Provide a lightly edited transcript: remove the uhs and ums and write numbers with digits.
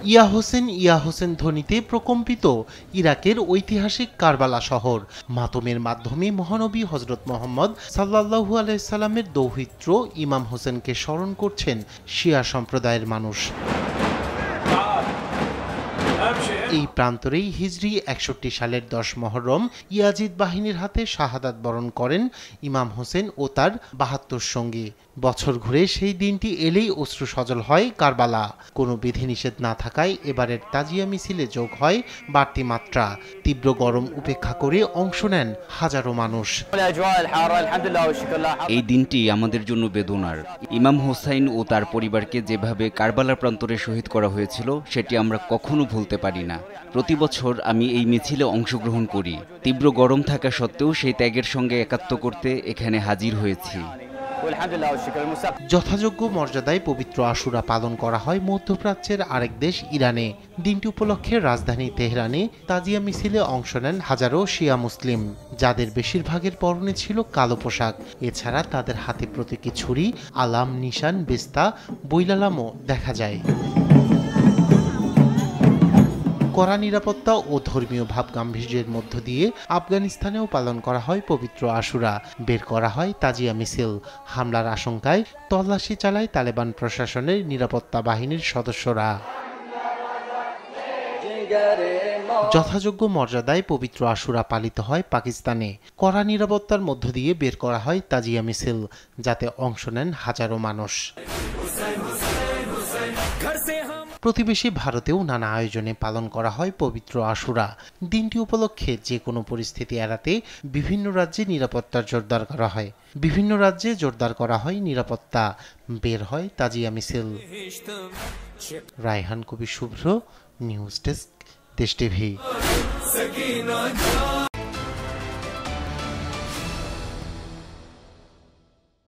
ইয়া হোসেন ধ্বনিতে প্রকম্পিত ইরাকের ঐতিহাসিক কারবালা শহর। মাতমের মাধ্যমে মহানবী হযরত মুহাম্মদ সাল্লাল্লাহু আলাইহি সাল্লামের দৌহিত্র ইমাম হোসেনকে স্মরণ করছেন শিয়া সম্প্রদায়ের মানুষ। এই প্রান্তরেই হিজরি ৬১ সালের ১০ মুহররম ইয়াজিদ বাহিনীর হাতে শাহাদাত বরণ করেন ইমাম হোসেন ও তার ৭২ সঙ্গী। বছর ঘুরে সেই দিনটি এলেই অশ্রু সজল হয় কারবালা। কোনো বিধিনিষেধ না থাকায় এবারের তাজিয়া মিছিলে যোগ হয় বাড়তি মাত্রা। তীব্র গরম উপেক্ষা করে অংশ নেন হাজারো মানুষ। এই দিনটি আমাদের জন্য বেদনার। ইমাম হোসাইন ও তার পরিবারকে যেভাবে কারবালার প্রান্তরে শহীদ করা হয়েছিল সেটি আমরা কখনো ভুলতে পারি না। প্রতি বছর আমি এই মিছিলে অংশগ্রহণ করি। তীব্র গরম থাকা সত্ত্বেও সেই ত্যাগের সঙ্গে একাত্ম করতে এখানে হাজির হয়েছি। যথাযোগ্য মর্যাদায় পবিত্র আশুরা পালন করা হয় মধ্যপ্রাচ্যের আরেক দেশ ইরানে। দিনটি উপলক্ষে রাজধানী তেহরানে তাজিয়া মিছিলে অংশ নেন হাজারো শিয়া মুসলিম, যাদের বেশিরভাগের পরনে ছিল কালো পোশাক। এছাড়া তাদের হাতে প্রতীকী ছুরি, আলাম, নিশান, বেস্তা, বৈলালামও দেখা যায়। কড়া নিরাপত্তা ও ধর্মীয় ভাব গাম্ভীর্যের মধ্য দিয়ে আফগানিস্তানেও পালন করা হয় পবিত্র আশুরা। বের করা হয় তাজিয়া মিছিল। হামলার আশঙ্কায় তল্লাশি চালায় তালেবান প্রশাসনের নিরাপত্তা বাহিনীর সদস্যরা। যথাযোগ্য মর্যাদায় পবিত্র আশুরা পালিত হয় পাকিস্তানে। কড়া নিরাপত্তার মধ্য দিয়ে বের করা হয় তাজিয়া মিছিল, যাতে অংশ নেন হাজারো মানুষ। প্রতিবেশী ভারতেও নানা আয়োজনে পালন করা হয় পবিত্র আশুরা। দিনটি উপলক্ষে যে কোনো পরিস্থিতি এড়াতে বিভিন্ন রাজ্যে জোরদার করা হয় নিরাপত্তা। বের হয় তাজিয়া মিছিল। রায়হান কবির শুভ্র, নিউজ ডেস্ক, দেশ টিভি।